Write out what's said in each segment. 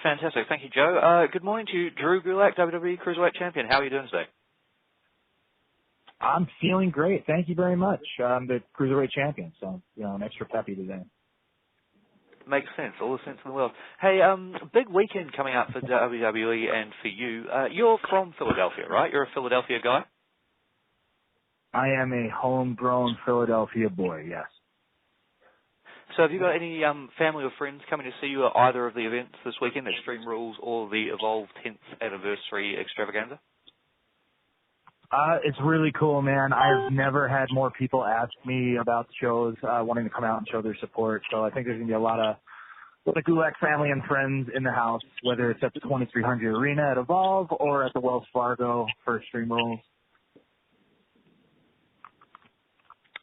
Fantastic. Thank you, Joe. Good morning to you, Drew Gulak, WWE Cruiserweight Champion. How are you doing today? I'm feeling great. Thank you very much. I'm the Cruiserweight Champion, so, I'm extra peppy today. Makes sense. All the sense in the world. Hey, big weekend coming up for WWE and for you. You're from Philadelphia, right? You're a Philadelphia guy? I am a homegrown Philadelphia boy, yes. So have you got any family or friends coming to see you at either of the events this weekend, Extreme Rules or the Evolve 10th Anniversary Extravaganza? It's really cool, man. I've never had more people ask me about shows, wanting to come out and show their support. So I think there's going to be a lot of Gulak family and friends in the house, whether it's at the 2300 Arena at Evolve or at the Wells Fargo for Extreme Rules.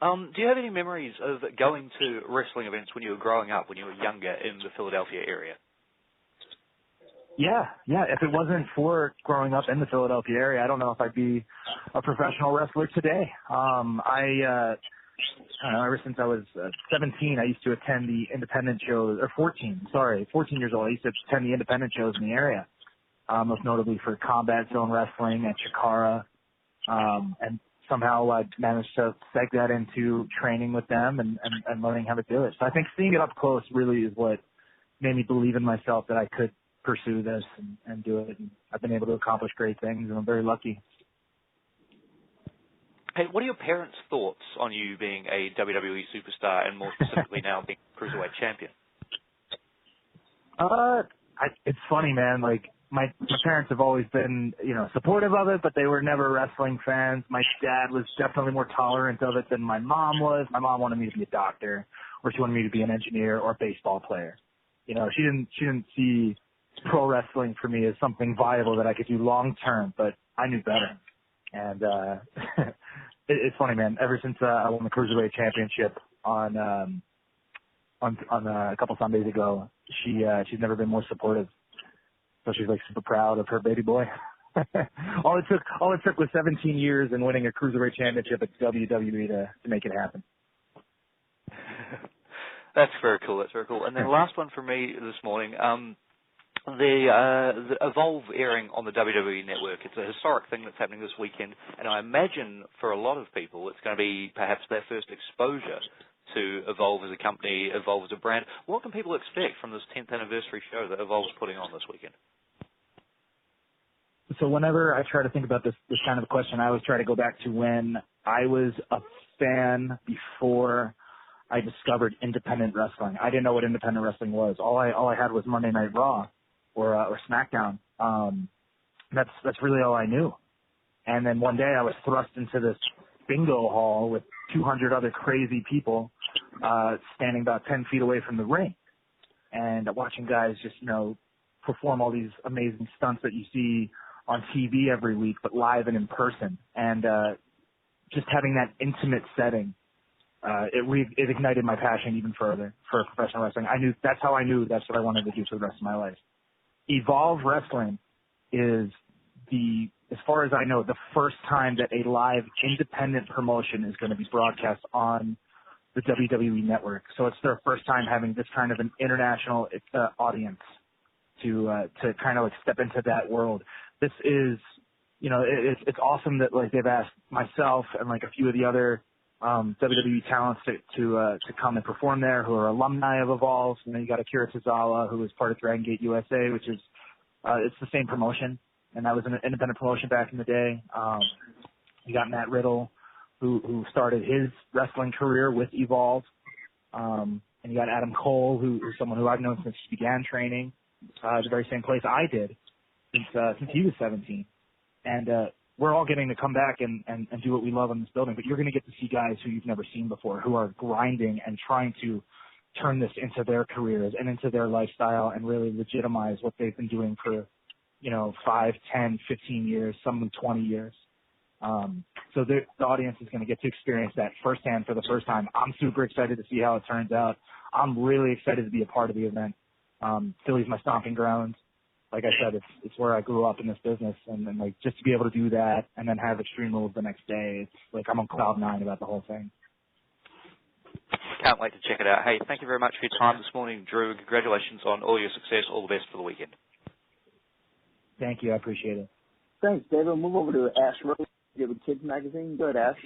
Do you have any memories of going to wrestling events when you were growing up, when you were younger in the Philadelphia area? Yeah. If it wasn't for growing up in the Philadelphia area, I don't know if I'd be a professional wrestler today. I don't know, ever since I was 17, I used to attend the independent shows, or 14 years old. I used to attend the independent shows in the area, most notably for Combat Zone Wrestling at Chikara, and somehow I managed to seg that into training with them and learning how to do it. So I think seeing it up close really is what made me believe in myself that I could pursue this and do it. And I've been able to accomplish great things, and I'm very lucky. Hey, what are your parents' thoughts on you being a WWE superstar and more specifically now being Cruiserweight Champion? It's funny, man. Like, my parents have always been, supportive of it, but they were never wrestling fans. My dad was definitely more tolerant of it than my mom was. My mom wanted me to be a doctor, or she wanted me to be an engineer or a baseball player. She didn't see pro wrestling for me as something viable that I could do long term, but I knew better. And it's funny, man. Ever since I won the Cruiserweight Championship on a couple Sundays ago, she's never been more supportive. So she's like super proud of her baby boy. all it took was 17 years and winning a Cruiserweight Championship at WWE to make it happen. That's very cool. And then last one for me this morning. The Evolve airing on the WWE Network. It's a historic thing that's happening this weekend, and I imagine for a lot of people it's going to be perhaps their first exposure to Evolve as a company, Evolve as a brand. What can people expect from this 10th anniversary show that Evolve's putting on this weekend? So whenever I try to think about this kind of a question, I always try to go back to when I was a fan before I discovered independent wrestling. I didn't know what independent wrestling was. All I had was Monday Night Raw or SmackDown. That's really all I knew. And then one day I was thrust into this bingo hall with 200 other crazy people standing about 10 feet away from the ring, and watching guys just perform all these amazing stunts that you see on TV every week, but live and in person. And just having that intimate setting, it ignited my passion even further for professional wrestling. That's how I knew that's what I wanted to do for the rest of my life. Evolve Wrestling is as far as I know, the first time that a live independent promotion is going to be broadcast on the WWE Network. So it's their first time having this kind of an international audience to kind of like step into that world. This is, it's awesome that like they've asked myself and like a few of the other WWE talents to come and perform there, who are alumni of Evolve. You got Akira Tozawa, who was part of Dragon Gate USA, which is it's the same promotion, and that was an independent promotion back in the day. You got Matt Riddle, who started his wrestling career with Evolve, and you got Adam Cole, who's someone who I've known since he began training at the very same place I did since he was 17, and we're all getting to come back and do what we love in this building, but you're going to get to see guys who you've never seen before, who are grinding and trying to turn this into their careers and into their lifestyle and really legitimize what they've been doing for, 5, 10, 15 years, some of them 20 years. So the audience is going to get to experience that firsthand for the first time. I'm super excited to see how it turns out. I'm really excited to be a part of the event. Philly's my stomping grounds. Like I said, it's where I grew up in this business, and then like just to be able to do that and then have Extreme Rules the next day, it's like I'm on cloud 9 about the whole thing. Can't wait to check it out. Hey, thank you very much for your time this morning, Drew. Congratulations on all your success. All the best for the weekend. Thank you. I appreciate it. Thanks, David. We'll move over to Ash Rose. You have a kids magazine. Go ahead, Ash.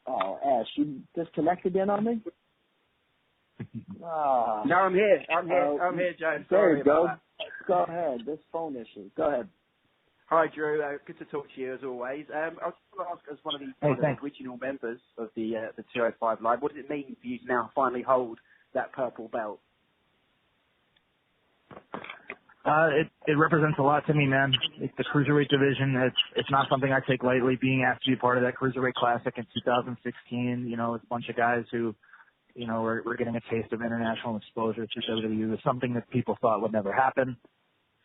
Oh, Ash, you disconnected in on me? Oh. No, I'm here. I'm here, Joe. There you go. Go ahead. This phone issue. Go ahead. Hi, Drew. Good to talk to you as always. I was just going to ask, as one of the original members of the 205 Live, what does it mean for you to now finally hold that purple belt? It represents a lot to me, man. It's the cruiserweight division. It's not something I take lightly. Being asked to be part of that cruiserweight classic in 2016, it's a bunch of guys who, we're getting a taste of international exposure to WWE. It was something that people thought would never happen.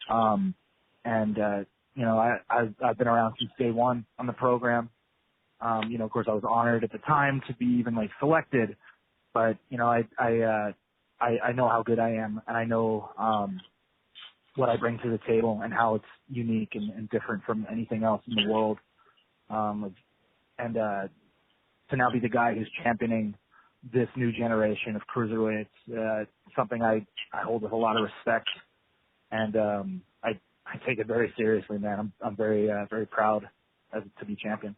I've been around since day one on the program. Of course, I was honored at the time to be even selected, but I know how good I am, and I know what I bring to the table and how it's unique and different from anything else in the world. To now be the guy who's championing this new generation of cruiserweights, something I hold with a lot of respect, and I take it very seriously, man. I'm very very proud to be champion.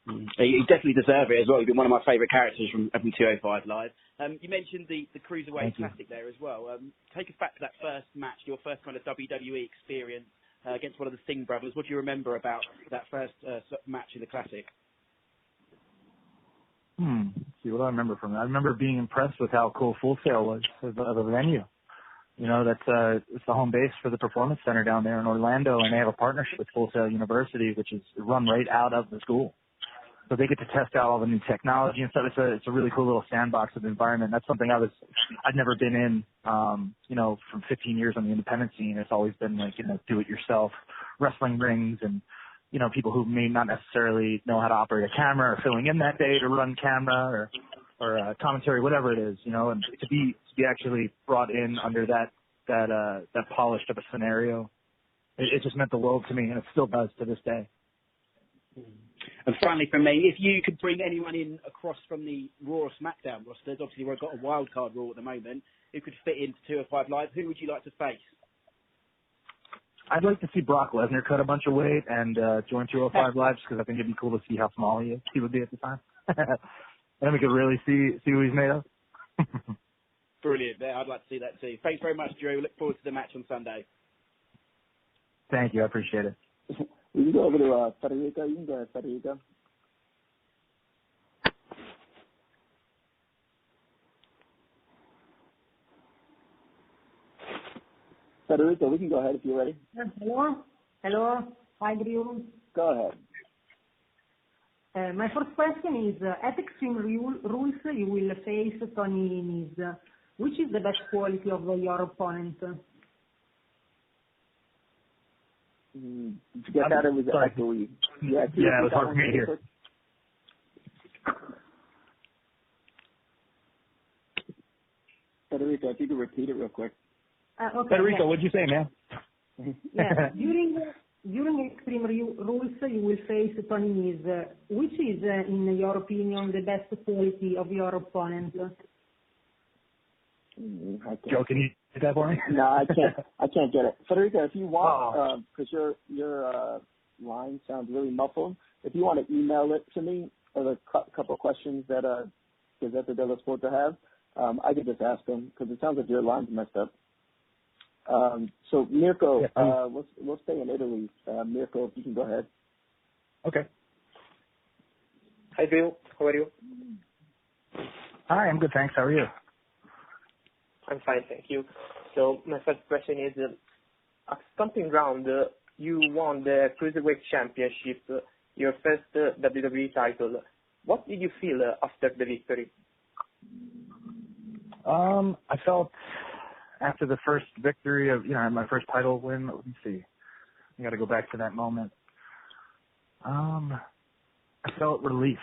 You definitely deserve it as well. You've been one of my favourite characters from 205 Live. You mentioned the Cruiserweight Classic there as well. Take us back to that first match, your first kind of WWE experience against one of the Singh brothers. What do you remember about that first match in the Classic? Let's see, what do I remember from that? I remember being impressed with how cool Full Sail was of a venue. It's the home base for the Performance Center down there in Orlando, and they have a partnership with Full Sail University, which is run right out of the school. So they get to test out all the new technology and stuff. It's a really cool little sandbox of environment. That's something I'd never been in, from 15 years on the independent scene. It's always been do it yourself wrestling rings and, people who may not necessarily know how to operate a camera or filling in that day to run camera or commentary, whatever it is, and to be actually brought in under that polished of a scenario, it just meant the world to me, and it still does to this day. And finally, from me, if you could bring anyone in across from the Raw or SmackDown rosters, obviously we've got a wild card Raw at the moment, who could fit into 205 Live, who would you like to face? I'd like to see Brock Lesnar cut a bunch of weight and join 205 Live, because I think it'd be cool to see how small he would be at the time. And then we could really see who he's made of. Brilliant. Yeah, I'd like to see that too. Thanks very much, Drew. Look forward to the match on Sunday. Thank you. I appreciate it. We can go over to Federico. You can go ahead, Federico. Federico, we can go ahead if you're ready. Hello. Hi, Drew. Go ahead. My first question is, at Extreme Rules, you will face Tony Nese. Which is the best quality of your opponent? Did you get that? It was echoey. Yeah, it was hard for me to hear. Federico, if you could repeat it real quick. Okay, Federico, what'd you say, man? Yeah. During Extreme Rules, you will face Tony Nese. Which is, in your opinion, the best quality of your opponent? Joe, can you get that for me? No, I can't get it. Federico, if you want, because your line sounds really muffled, if you want to email it to me, or a couple of questions that Gazetta dello Sport to have, I could just ask them, because it sounds like your line's messed up. So Mirko, we'll stay in Italy. Mirko, if you can go ahead. Okay. Hi, Bill. How are you? Hi, I'm good, thanks. How are you? I'm fine, thank you. So my first question is, at Stomping Ground, you won the Cruiserweight Championship, your first WWE title. What did you feel after the victory? I felt after the first victory of, my first title win, let me see. I got to go back to that moment. I felt relief.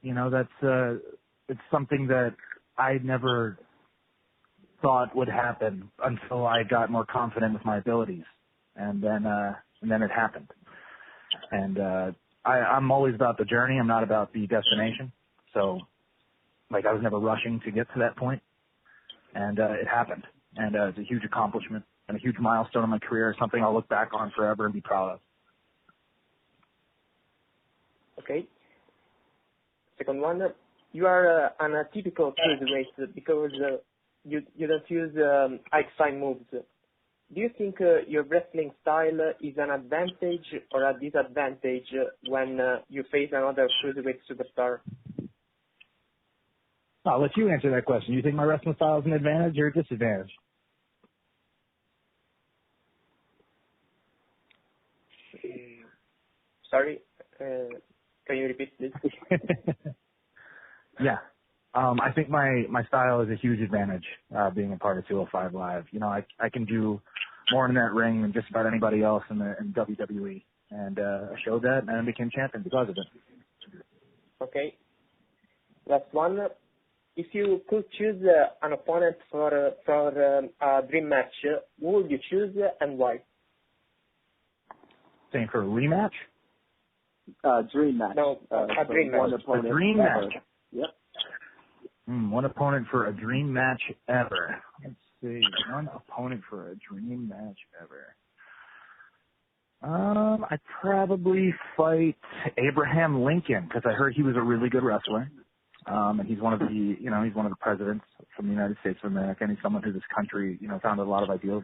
It's something that I never thought would happen until I got more confident with my abilities, and then it happened. And I'm always about the journey. I'm not about the destination. So, I was never rushing to get to that point. And it happened. And it's a huge accomplishment and a huge milestone in my career, something I'll look back on forever and be proud of. Okay. Second one, you are an atypical cruiserweight because you don't use outside moves. Do you think your wrestling style is an advantage or a disadvantage when you face another cruiserweight superstar? I'll let you answer that question. You think my wrestling style is an advantage or a disadvantage? Sorry, can you repeat this? Yeah. I think my style is a huge advantage, being a part of 205 Live. You know, I can do more in that ring than just about anybody else in WWE. And I showed that and I became champion because of it. Okay. Last one. If you could choose an opponent for a dream match, who would you choose and why? Saying for a rematch? Dream match. No, a dream match. A dream match. Yep. One opponent for a dream match ever. Let's see. One opponent for a dream match ever. I'd probably fight Abraham Lincoln because I heard he was a really good wrestler. And he's one of the presidents from the United States of America, and he's someone who this country, founded a lot of ideals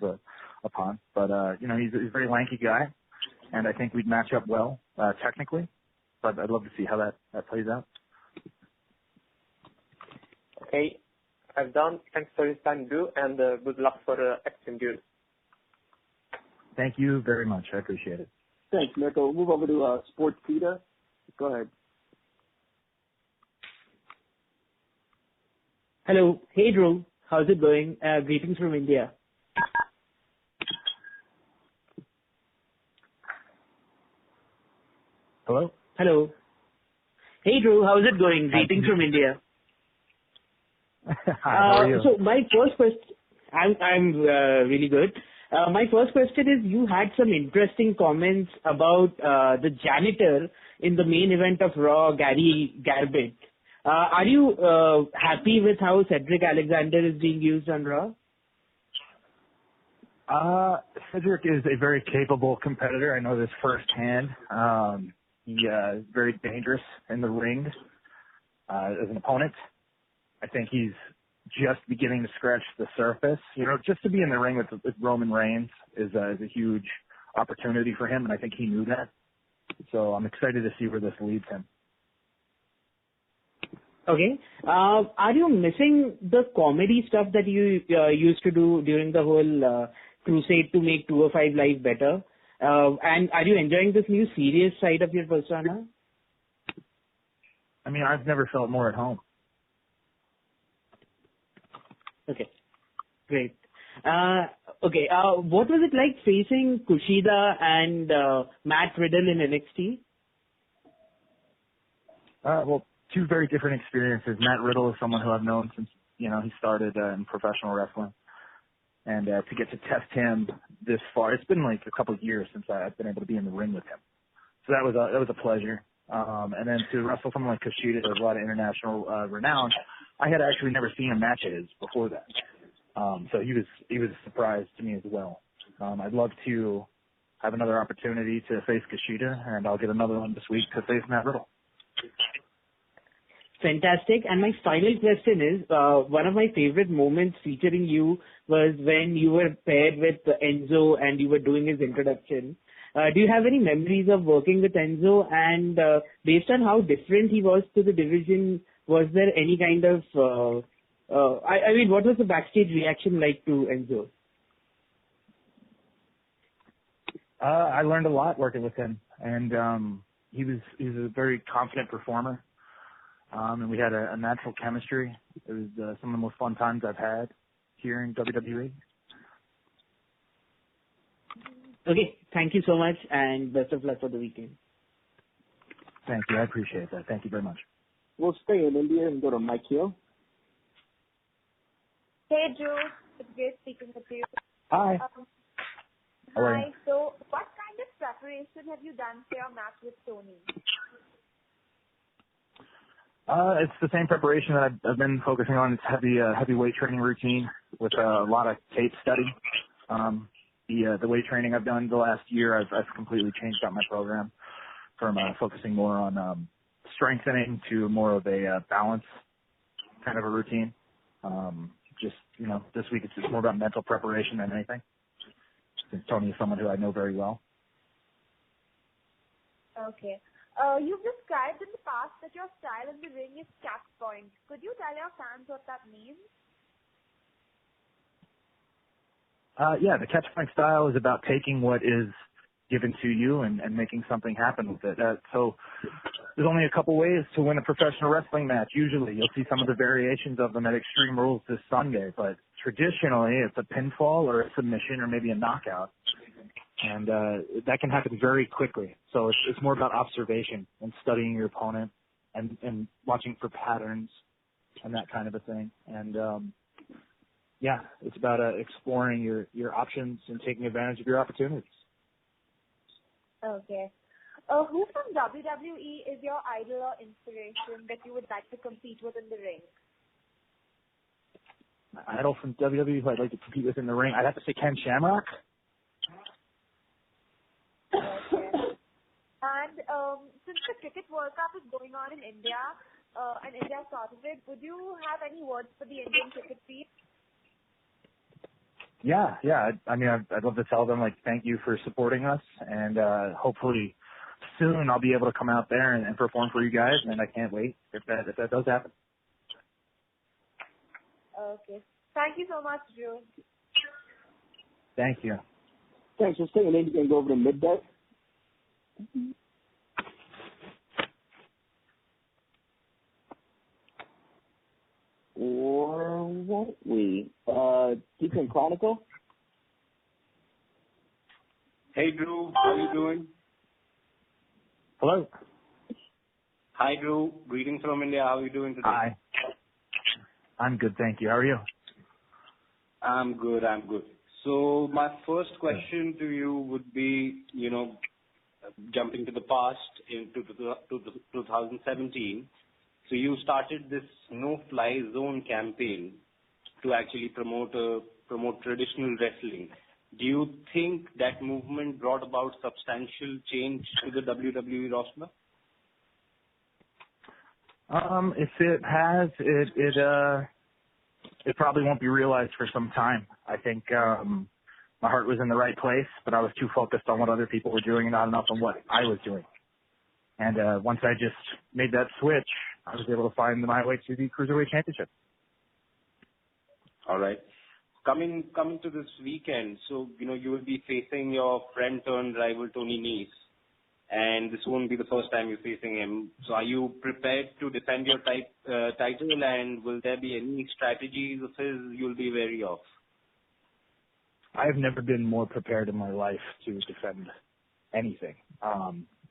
upon. But, he's a very lanky guy, and I think we'd match up well, technically. But I'd love to see how that plays out. Okay, I'm done. Thanks for your time, Drew, and good luck for Extreme Duel. Thank you very much. I appreciate it. Thanks, Mirko. We'll move over to Sports Peter. Go ahead. Hello. Hey, Drew. How's it going? Greetings from India. Hello? Hello. Hey, Drew. How's it going? Greetings from India. Hi, how are you? So my first question, I'm really good. My first question is, you had some interesting comments about the janitor in the main event of Raw, Gary Garbett. Are you happy with how Cedric Alexander is being used on Raw? Cedric is a very capable competitor. I know this firsthand. He is very dangerous in the ring as an opponent. I think he's just beginning to scratch the surface. Just to be in the ring with Roman Reigns is a huge opportunity for him, and I think he knew that. So I'm excited to see where this leads him. Okay. Are you missing the comedy stuff that you used to do during the whole crusade to make 205 Live better? And are you enjoying this new serious side of your persona? I mean, I've never felt more at home. Okay. Great. Okay. What was it like facing Kushida and Matt Riddle in NXT? Well, two very different experiences. Matt Riddle is someone who I've known since, he started in professional wrestling. And to get to test him this far, it's been like a couple of years since I've been able to be in the ring with him. So that was a pleasure. And then to wrestle someone like Kushida, there's a lot of international renown. I had actually never seen a match of his before that. So he was a surprise to me as well. I'd love to have another opportunity to face Kushida, and I'll get another one this week to face Matt Riddle. Fantastic. And my final question is, one of my favorite moments featuring you was when you were paired with Enzo and you were doing his introduction. Do you have any memories of working with Enzo? And based on how different he was to the division, was there any kind of, what was the backstage reaction like to Enzo? I learned a lot working with him, and he was a very confident performer. And we had a natural chemistry. It was some of the most fun times I've had here in WWE. Okay, thank you so much, and best of luck for the weekend. Thank you. I appreciate that. Thank you very much. We'll stay in India and go to Mike Hill. Hey, Drew. It's great speaking with you. Hi. Hi. So, what kind of preparation have you done for your match with Tony? It's the same preparation that I've been focusing on. It's heavy weight training routine with a lot of tape study. The weight training I've done the last year, I've completely changed out my program from focusing more on strengthening to more of a balance kind of a routine. This week it's just more about mental preparation than anything. Since Tony is someone who I know very well. Okay. You've described in the past that your style in the ring is catch point. Could you tell your fans what that means? The catch point style is about taking what is given to you and making something happen with it. So there's only a couple ways to win a professional wrestling match. Usually you'll see some of the variations of them at Extreme Rules this Sunday, but traditionally it's a pinfall or a submission or maybe a knockout. And that can happen very quickly. So it's more about observation and studying your opponent and watching for patterns and that kind of a thing. And it's about exploring your options and taking advantage of your opportunities. Okay. Who from WWE is your idol or inspiration that you would like to compete with in the ring? My idol from WWE who I'd like to compete with in the ring, I'd have to say Ken Shamrock. Okay. And since the Cricket World Cup is going on in India, and India is part of it, would you have any words for the Indian cricket team? Yeah. I mean, I'd love to tell them, thank you for supporting us, and hopefully soon I'll be able to come out there and perform for you guys, and I can't wait if that does happen. Okay. Thank you so much, Drew. Thank you. Thanks for staying in. You can go over to midday. Or won't we? Deacon Chronicle? Hey, Drew. How are you doing? Hello. Hi, Drew. Greetings from India. How are you doing today? Hi. I'm good, thank you. How are you? I'm good. So my first question to you would be, jumping to the past into 2017. So you started this no-fly zone campaign to actually promote traditional wrestling. Do you think that movement brought about substantial change to the WWE roster? If it has, it probably won't be realized for some time. I think my heart was in the right place, but I was too focused on what other people were doing and not enough on what I was doing. And once I just made that switch, I was able to find my way to the Cruiserweight Championship. All right. Coming to this weekend, so, you will be facing your friend turned rival Tony Nese, and this won't be the first time you're facing him. So are you prepared to defend your title, and will there be any strategies of his you'll be wary of? I've never been more prepared in my life to defend anything.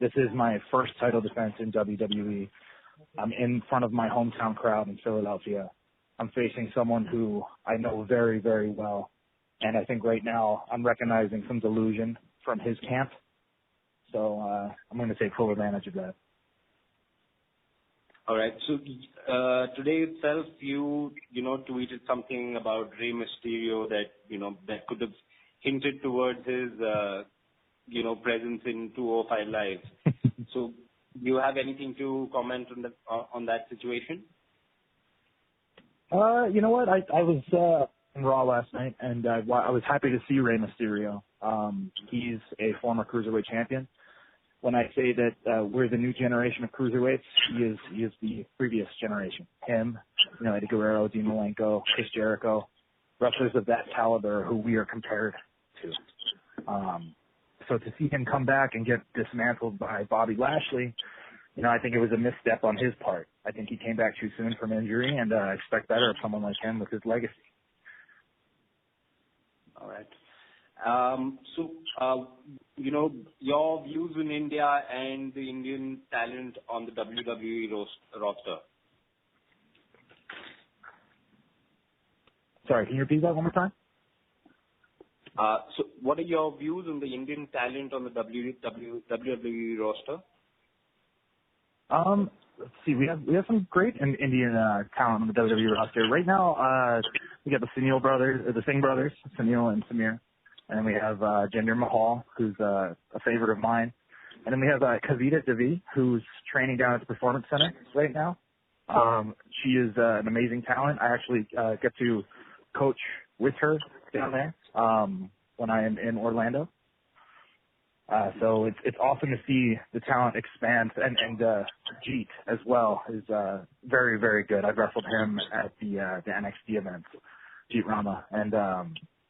This is my first title defense in WWE. I'm in front of my hometown crowd in Philadelphia. I'm facing someone who I know very, very well. And I think right now I'm recognizing some delusion from his camp. So I'm going to take full advantage of that. All right. So today itself, you tweeted something about Rey Mysterio that could have hinted towards his presence in 205 Live. So do you have anything to comment on that situation? You know what? I was in Raw last night, and I was happy to see Rey Mysterio. He's a former Cruiserweight champion. When I say that we're the new generation of cruiserweights, he is the previous generation. Him, Eddie Guerrero, Dean Malenko, Chris Jericho, wrestlers of that caliber who we are compared to. So to see him come back and get dismantled by Bobby Lashley, I think it was a misstep on his part. I think he came back too soon from injury, and I expect better of someone like him with his legacy. All right. Your views in India and the Indian talent on the WWE roster. Sorry, can you repeat that one more time? So what are your views on the Indian talent on the WWE roster? let's see, we have some great Indian talent on the WWE roster right now. We got the Sunil brothers, the Singh brothers, Sunil and Samir, and we have Jinder Mahal, who's a favorite of mine, and then we have Kavita Devi, who's training down at the Performance Center right now. She is an amazing talent. I actually get to coach with her down there when I am in Orlando. So it's awesome to see the talent expand, and Jeet as well is very, very good. I've wrestled him at the NXT events, Jeet Rama, and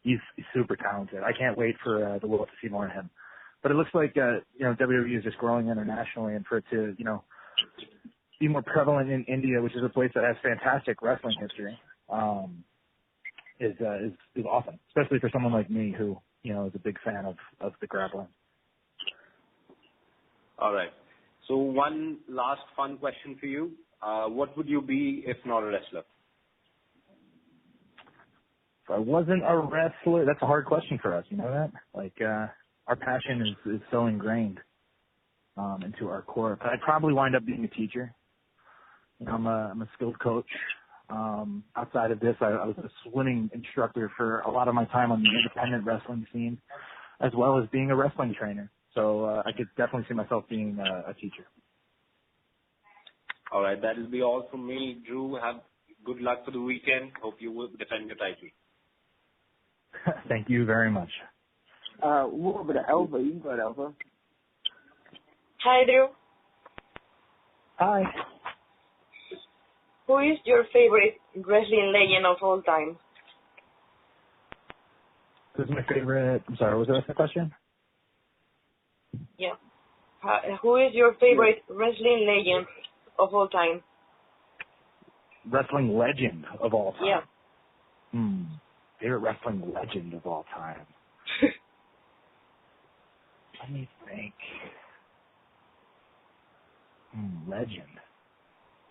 he's super talented. I can't wait for the world to see more of him. But it looks like WWE is just growing internationally, and for it to be more prevalent in India, which is a place that has fantastic wrestling history, is awesome, especially for someone like me who is a big fan of the grappling. All right. So one last fun question for you. What would you be if not a wrestler? If I wasn't a wrestler, that's a hard question for us. You know that? Like, our passion is so ingrained into our core. But I'd probably wind up being a teacher. I'm a skilled coach. Outside of this, I was a swimming instructor for a lot of my time on the independent wrestling scene, as well as being a wrestling trainer. So I could definitely see myself being a teacher. All right, that will be all from me. Drew, have good luck for the weekend. Hope you will defend your title. Thank you very much. We'll go over to Elva. You can go ahead, Elva. Hi, Drew. Hi. Who is your favorite wrestling legend of all time? Who's my favorite? I'm sorry, what was the question? Yeah. Who is your favorite wrestling legend of all time? Wrestling legend of all time? Yeah. Favorite wrestling legend of all time? Let me think. Legend.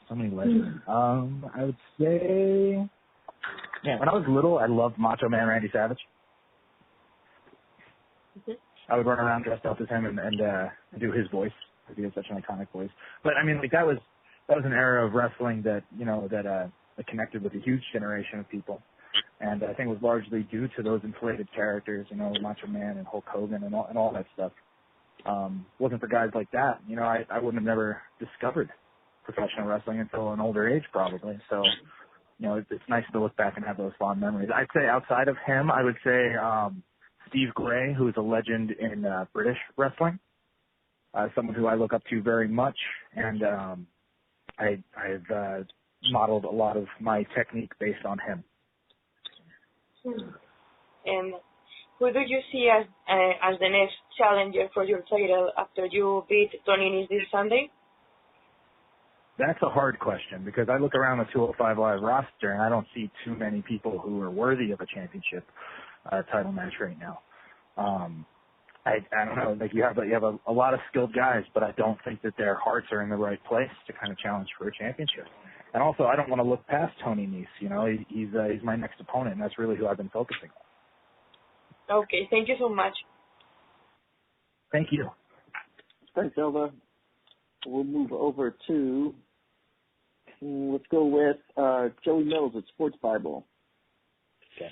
So many legends. I would say, when I was little, I loved Macho Man Randy Savage. Mm-hmm. I would run around dressed up as him and do his voice. He has such an iconic voice. But I mean, like that was an era of wrestling that that connected with a huge generation of people, and I think it was largely due to those inflated characters, Macho Man and Hulk Hogan and all that stuff. Wasn't for guys like that, I wouldn't have never discovered professional wrestling until an older age, probably. So, it's nice to look back and have those fond memories. I'd say outside of him, I would say Steve Gray, who is a legend in British wrestling, someone who I look up to very much, and I've modeled a lot of my technique based on him. And who do you see as the next challenger for your title after you beat Tony Nese this Sunday? That's a hard question because I look around the 205 Live roster and I don't see too many people who are worthy of a championship title match right now. I don't know. Like you have a lot of skilled guys, but I don't think that their hearts are in the right place to kind of challenge for a championship. And also, I don't want to look past Tony Nese. He's my next opponent, and that's really who I've been focusing on. Okay, thank you so much. Thank you. Thanks, Elva. We'll move over to, let's go with Joey Mills at Sports Bible. Okay.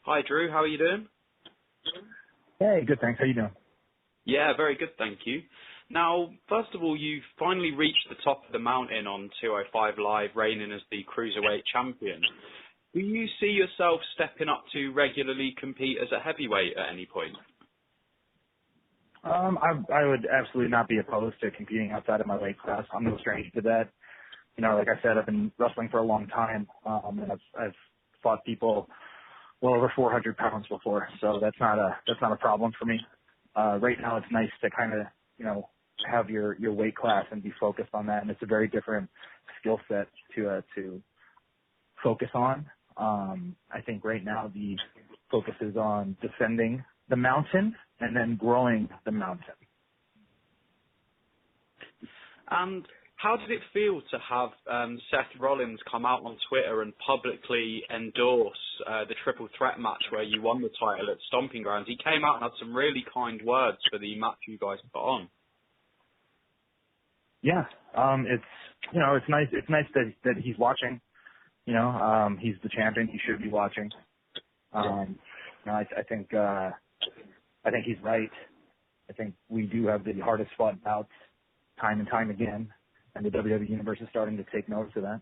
Hi, Drew. How are you doing? Hey, good, thanks. How you doing? Yeah, very good, thank you. Now, first of all, you've finally reached the top of the mountain on 205 Live, reigning as the Cruiserweight champion. Do you see yourself stepping up to regularly compete as a heavyweight at any point? I would absolutely not be opposed to competing outside of my weight class. I'm no stranger to that. Like I said, I've been wrestling for a long time, and I've fought people well over 400 pounds before, so that's not a problem for me. Right now, it's nice to kind of have your weight class and be focused on that, and it's a very different skill set to focus on. I think right now the focus is on defending the mountain and then growing the mountain. And how did it feel to have Seth Rollins come out on Twitter and publicly endorse the triple threat match where you won the title at Stomping Grounds? He came out and had some really kind words for the match you guys put on. Yeah, it's it's nice. It's nice that he's watching. He's the champion. He should be watching. I think he's right. I think we do have the hardest fought bouts time and time again, and the WWE universe is starting to take notice of that.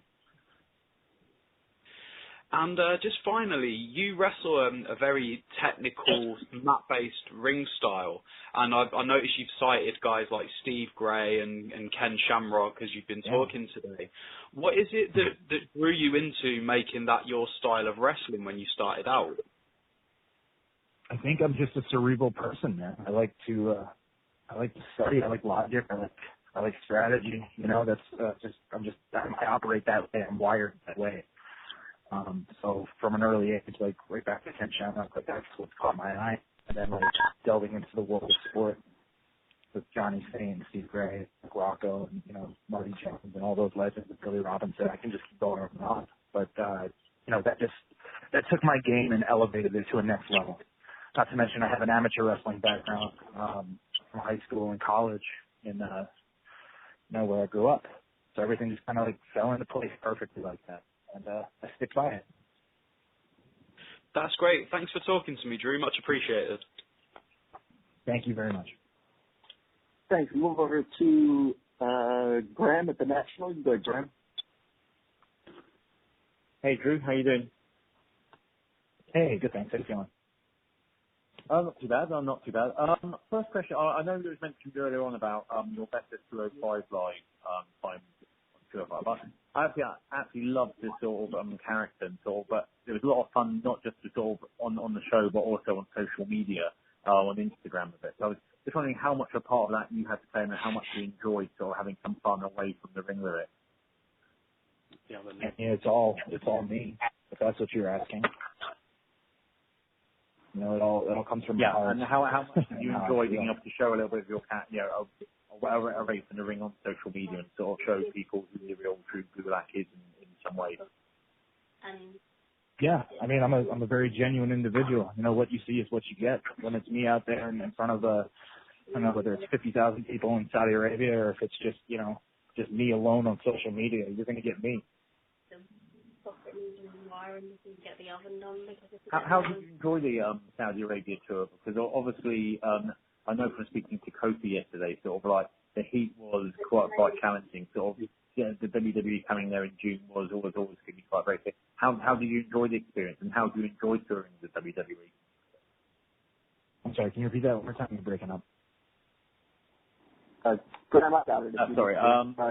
And just finally, you wrestle a very technical, mat-based ring style, and I noticed you've cited guys like Steve Gray and Ken Shamrock as you've been talking today. What is it that drew you into making that your style of wrestling when you started out? I think I'm just a cerebral person, man. I like to study. I like logic. I like strategy. That's I operate that way. I'm wired that way. So from an early age, like right back to Ken Shamrock, that's what's caught my eye. And then delving into the world of sport with Johnny Saint, Steve Gray, Rocco, and Marty Jones, and all those legends, and Billy Robinson. I can just keep going on and on. But that took my game and elevated it to a next level. Not to mention, I have an amateur wrestling background from high school and college in where I grew up. So everything just kind of fell into place perfectly like that, and I stick by it. That's great. Thanks for talking to me, Drew. Much appreciated. Thank you very much. Thanks. Move over to Graham at the National. You go ahead, Graham. Hey, Drew. How you doing? Hey, good, thanks. How you feeling? Not too bad. I'm not too bad. First question. I know it was mentioned earlier on about your best at 205 live time on 205. But I actually loved this sort of character and but it was a lot of fun, not just to sort of on the show, but also on social media, on Instagram a bit. So I was just wondering how much a part of that you had to play and how much you enjoyed sort of having some fun away from the ring with it. Yeah, it's all me, if that's what you're asking. It all comes from my heart. And how much did you enjoy being able to show a little bit of your away from the ring on social media and sort of show people who the real Drew Gulak is in some ways? Yeah, I mean, I'm a very genuine individual. What you see is what you get. When it's me out there in front of I don't know whether it's 50,000 people in Saudi Arabia or if it's just just me alone on social media, you're going to get me. How did you enjoy the Saudi Arabia tour? Because obviously, I know from speaking to Kofi yesterday, sort of like the heat was quite challenging. Sort of, the WWE coming there in June was always going to be quite great. How did you enjoy the experience, and how do you enjoy touring the WWE? I'm sorry, can you repeat that one more time? You're breaking up. Graham, I got it. Sorry.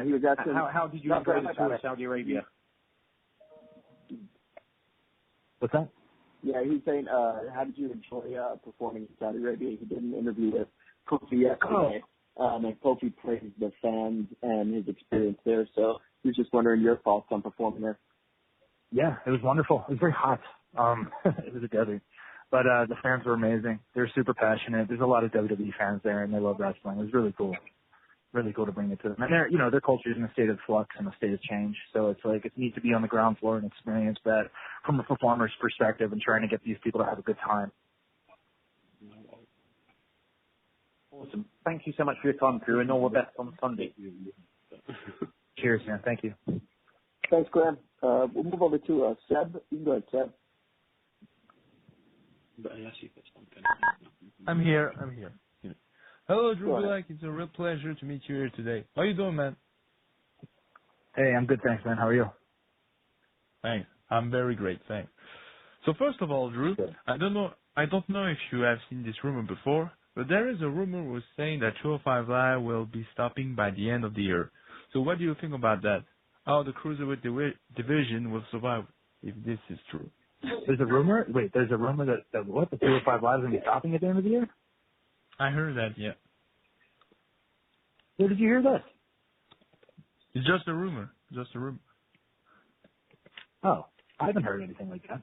He was asking, how did you enjoy the tour of Saudi Arabia? What's that? Yeah, he's saying, how did you enjoy performing in Saudi Arabia? He did an interview with Kofi yesterday, and Kofi praised the fans and his experience there. So he was just wondering your thoughts on performing there. Yeah, it was wonderful. It was very hot. It was a desert. But the fans were amazing. They're super passionate. There's a lot of WWE fans there, and they love wrestling. It was really cool. Really cool to bring it to them. And their culture is in a state of flux and a state of change. So it's neat to be on the ground floor and experience that from a performer's perspective and trying to get these people to have a good time. Awesome. Thank you so much for your time, Drew, and all the best on Sunday. Cheers, man. Thank you. Thanks, Graham. We'll move over to Seb. You can go ahead, Seb. I'm here. Hello, Drew Gulak. It's a real pleasure to meet you here today. How you doing, man? Hey, I'm good, thanks, man. How are you? Thanks. I'm very great, thanks. So first of all, Drew, I don't know if you have seen this rumor before, but there is a rumor was saying that 205 Live will be stopping by the end of the year. So what do you think about that? How the Cruiserweight division will survive if this is true? There's a rumor? Wait, there's a rumor that what? The 205 Live is going to be stopping at the end of the year? I heard that, yeah. Where did you hear this? It's just a rumor. Oh, I haven't heard anything like that.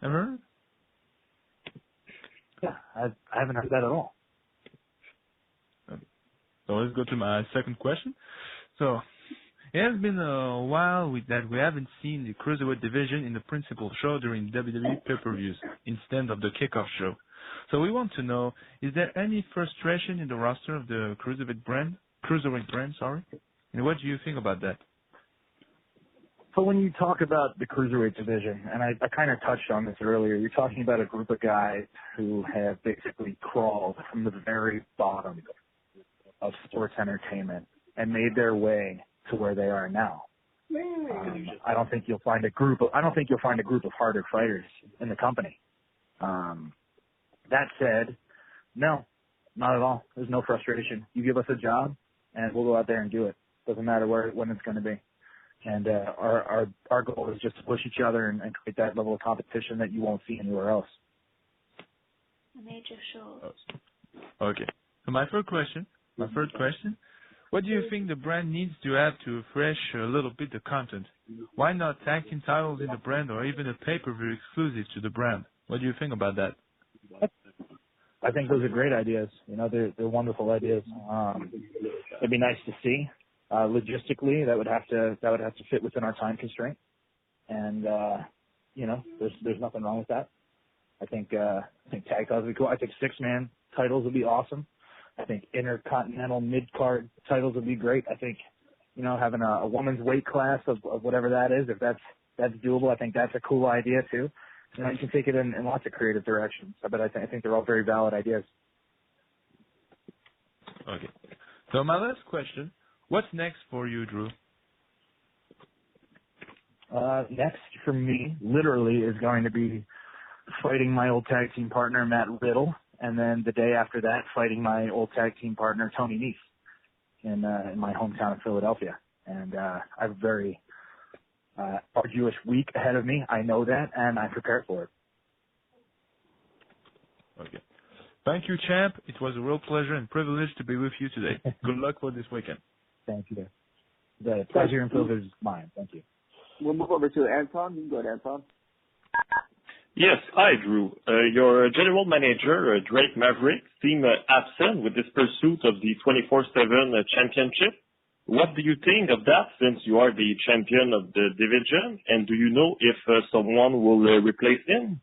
Ever heard? Yeah, I haven't heard that at all. So let's go to my second question. So it has been a while that we haven't seen the Cruiserweight division in the principal show during WWE pay-per-views instead of the kickoff show. So we want to know, is there any frustration in the roster of the Cruiserweight brand? cruiserweight brand, sorry. And what do you think about that? So when you talk about the cruiserweight division, and I kind of touched on this earlier, you're talking about a group of guys who have basically crawled from the very bottom of sports entertainment and made their way to where they are now. I don't think you'll find a group of harder fighters in the company. That said, no, not at all. There's no frustration. You give us a job, and we'll go out there and do it. Doesn't matter when it's going to be. And our goal is just to push each other and create that level of competition that you won't see anywhere else. Major show. Okay. So my third question. What do you think the brand needs to have to refresh a little bit the content? Why not tag team titles in the brand or even a pay-per-view exclusive to the brand? What do you think about that? I think those are great ideas. They're wonderful ideas. It'd be nice to see. Logistically, that would have to fit within our time constraint, and there's nothing wrong with that. I think tag titles would be cool. I think 6-man titles would be awesome. I think intercontinental mid-card titles would be great. I think having a woman's weight class of whatever that is, if that's doable, I think that's a cool idea too. You can take it in lots of creative directions. But I think they're all very valid ideas. Okay. So my last question. What's next for you, Drew? Next for me, literally, is going to be fighting my old tag team partner, Matt Riddle, and then the day after that, fighting my old tag team partner, Tony Nese, in my hometown of Philadelphia. And I have a very arduous week ahead of me. I know that, and I'm prepared for it. Okay. Thank you, champ. It was a real pleasure and privilege to be with you today. Good luck for this weekend. Thank you. The pleasure and privilege is mine. Thank you. We'll move over to Anton. You can go ahead, Anton. Yes. Hi, Drew. Your general manager, Drake Maverick, seemed absent with this pursuit of the 24/7 championship. What do you think of that since you are the champion of the division? And do you know if someone will replace him?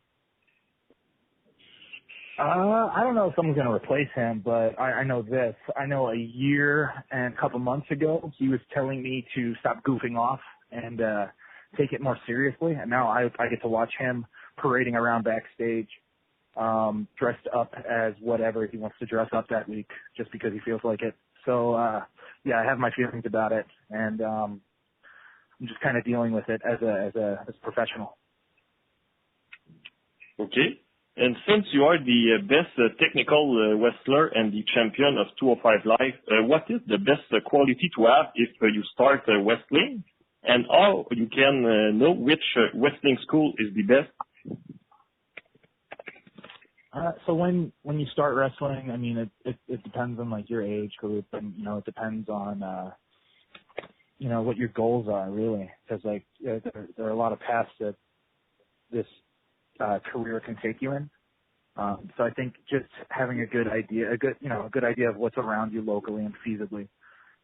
I don't know if someone's going to replace him, but I know this. I know a year and a couple months ago, he was telling me to stop goofing off and take it more seriously. And now I get to watch him parading around backstage, dressed up as whatever he wants to dress up that week, just because he feels like it. So, yeah, I have my feelings about it, and I'm just kind of dealing with it as a professional. Okay. And since you are the best technical wrestler and the champion of 205 Live, what is the best quality to have if you start wrestling? And how you can know which wrestling school is the best? So when you start wrestling, I mean, it depends on like your age group, and it depends on what your goals are really, because like there are a lot of paths that this career can take you in. So I think just having a good idea of what's around you locally and feasibly,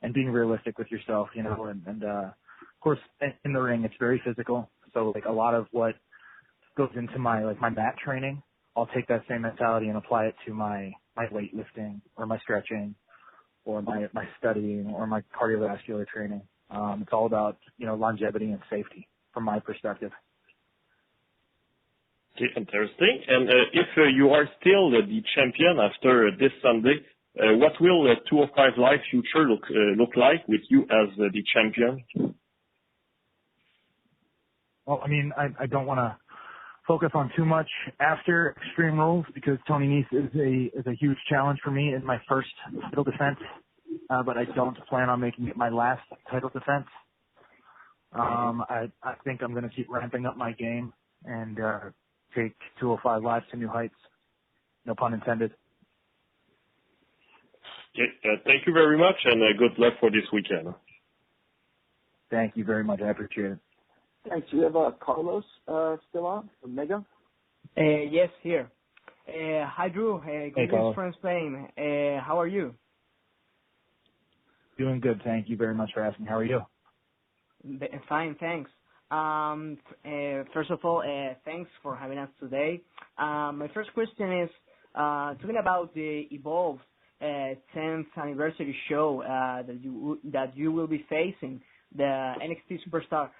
and being realistic with yourself, and of course in the ring it's very physical. So like a lot of what goes into my mat training, I'll take that same mentality and apply it to my weightlifting or my stretching or my studying or my cardiovascular training. It's all about longevity and safety from my perspective. Okay, interesting. And if you are still the champion after this Sunday, what will 205 Live future look like with you as the champion? Well, I mean, I don't want to focus on too much after Extreme Rules because Tony Nese is a huge challenge for me in my first title defense, but I don't plan on making it my last title defense. I think I'm going to keep ramping up my game and take 205 Live to new heights. No pun intended. Okay, thank you very much, and good luck for this weekend. Thank you very much. I appreciate it. Thanks. We have Carlos still on from Mega. Yes, here. Hi, Drew. Greetings from Spain. How are you? Doing good. Thank you very much for asking. How are you? Fine, thanks. First of all, thanks for having us today. My first question is, talking about the Evolve, 10th anniversary show that you will be facing the NXT superstar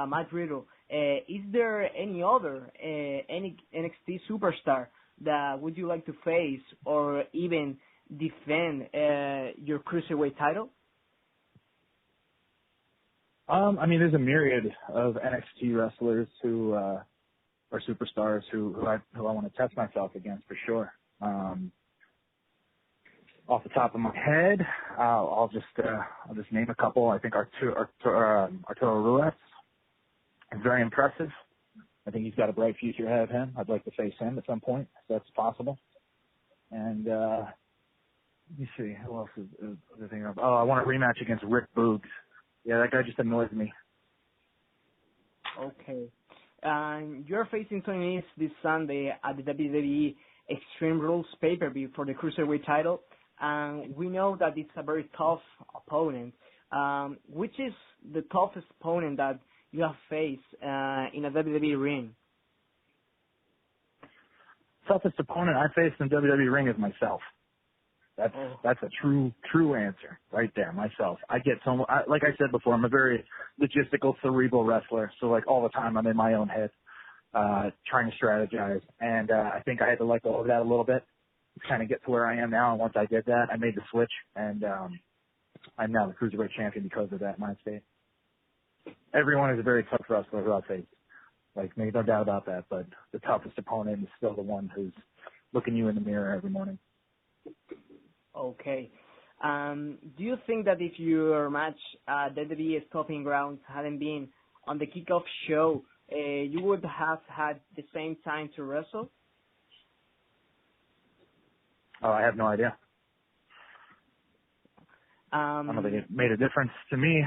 Matt Riddle. Is there any other any NXT superstar that would you like to face or even defend your cruiserweight title? I mean, there's a myriad of NXT wrestlers who are superstars who I want to test myself against for sure. Off the top of my head, I'll just name a couple. I think Arturo Ruiz is very impressive. I think he's got a bright future ahead of him. I'd like to face him at some point, if that's possible. And let me see, who else is the thing? Oh, I want a rematch against Rick Boogs. Yeah, that guy just annoys me. Okay. You're facing Tony Nese this Sunday at the WWE Extreme Rules pay-per-view for the Cruiserweight title. We know that it's a very tough opponent. Which is the toughest opponent that you have faced in a WWE ring? Toughest opponent I faced in WWE ring is myself. That's a true answer right there. Myself. I get like I said before, I'm a very logistical, cerebral wrestler. So like all the time, I'm in my own head, trying to strategize. And I think I had to let go of that a little bit to kind of get to where I am now. And once I did that, I made the switch, and I'm now the Cruiserweight champion because of that mind state. Everyone is a very tough wrestler who I face. Like, make no doubt about that. But the toughest opponent is still the one who's looking you in the mirror every morning. Okay. Do you think that if your match at WWE Stomping Grounds hadn't been on the kickoff show, you would have had the same time to wrestle? Oh, I have no idea. I don't think it made a difference to me.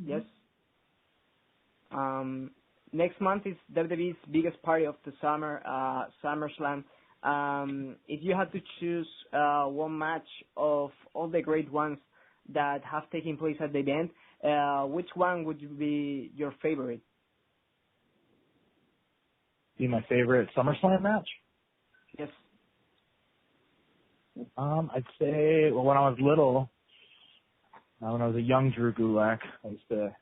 Yes. Next month is WWE's biggest party of the summer, SummerSlam. If you had to choose one match of all the great ones that have taken place at the event, which one would be your favorite? Be my favorite SummerSlam match? Yes. I'd say, well, when I was little, when I was a young Drew Gulak, I used to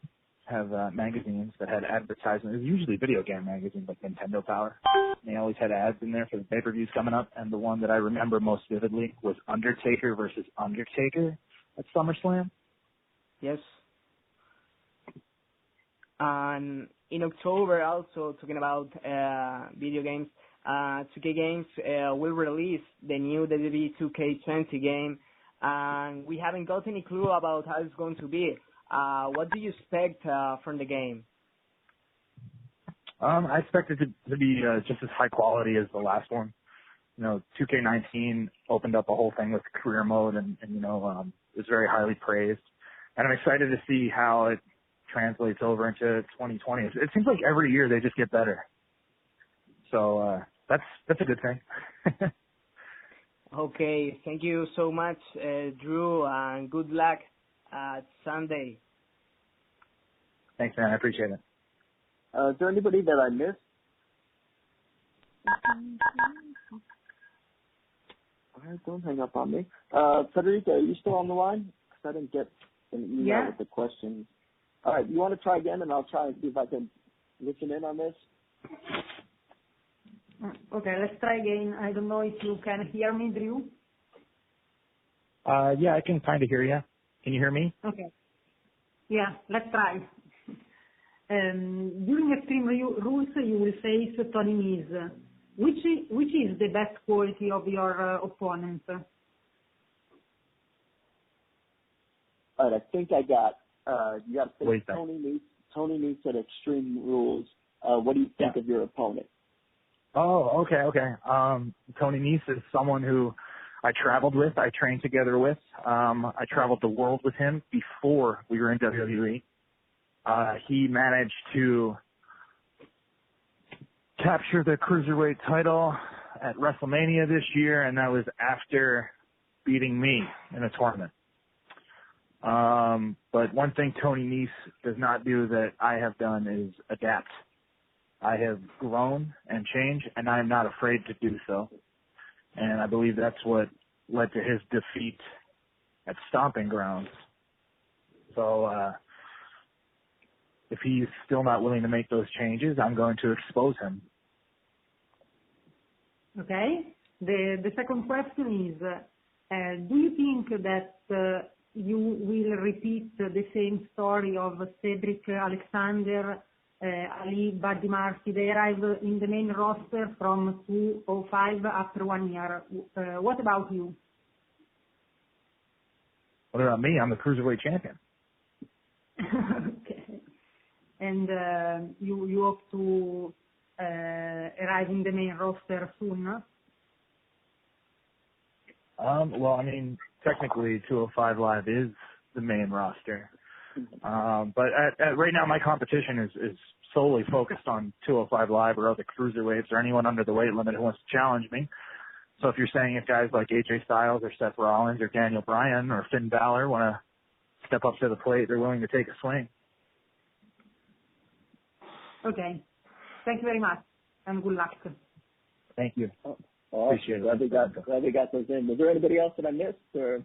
have magazines that had advertisements. It was usually video game magazines like Nintendo Power. And they always had ads in there for the pay-per-views coming up. And the one that I remember most vividly was Undertaker versus Undertaker at SummerSlam. Yes. And in October, also talking about video games, 2K Games will release the new WWE 2K20 game. And we haven't got any clue about how it's going to be. What do you expect from the game? I expect it to be just as high quality as the last one. 2K19 opened up a whole thing with career mode, and it was very highly praised. And I'm excited to see how it translates over into 2020. It seems like every year they just get better. So that's a good thing. Okay, thank you so much, Drew, and good luck Sunday. Thanks, man. I appreciate it. Is there anybody that I missed? All right, don't hang up on me. Federica, are you still on the line? Because I didn't get an email with the questions. All right, you want to try again, and I'll try and see if I can listen in on this? Okay, let's try again. I don't know if you can hear me, Drew. Yeah, I can kind of hear you. Can you hear me? Okay. Yeah, let's try. During Extreme Rules, you will face Tony Nese. Which is the best quality of your opponent? All right, I think I got. You got to face Tony Nese. Tony Nese at Extreme Rules. What do you think of your opponent? Oh, okay. Tony Nese is someone who I traveled with. I trained together with. I traveled the world with him before we were in WWE. He managed to capture the Cruiserweight title at WrestleMania this year, and that was after beating me in a tournament. But one thing Tony Nese does not do that I have done is adapt. I have grown and changed, and I am not afraid to do so. and I believe that's what led to his defeat at Stomping Grounds. So if he's still not willing to make those changes, I'm going to expose him. Okay. The second question is, do you think that you will repeat the same story of Cedric Alexander, Ali, Buddy Murphy? They arrived in the main roster from 205 after 1 year. What about you? What about me? I'm the Cruiserweight champion. Okay. And you hope to arrive in the main roster soon? Well, I mean, technically 205 Live is the main roster. But right now my competition is solely focused on 205 Live or other cruiserweights or anyone under the weight limit who wants to challenge me. So if you're saying if guys like AJ Styles or Seth Rollins or Daniel Bryan or Finn Balor want to step up to the plate, they're willing to take a swing. Okay. Thank you very much, and good luck. Thank you. Appreciate it. Glad we got those in. Was there anybody else that I missed? Or?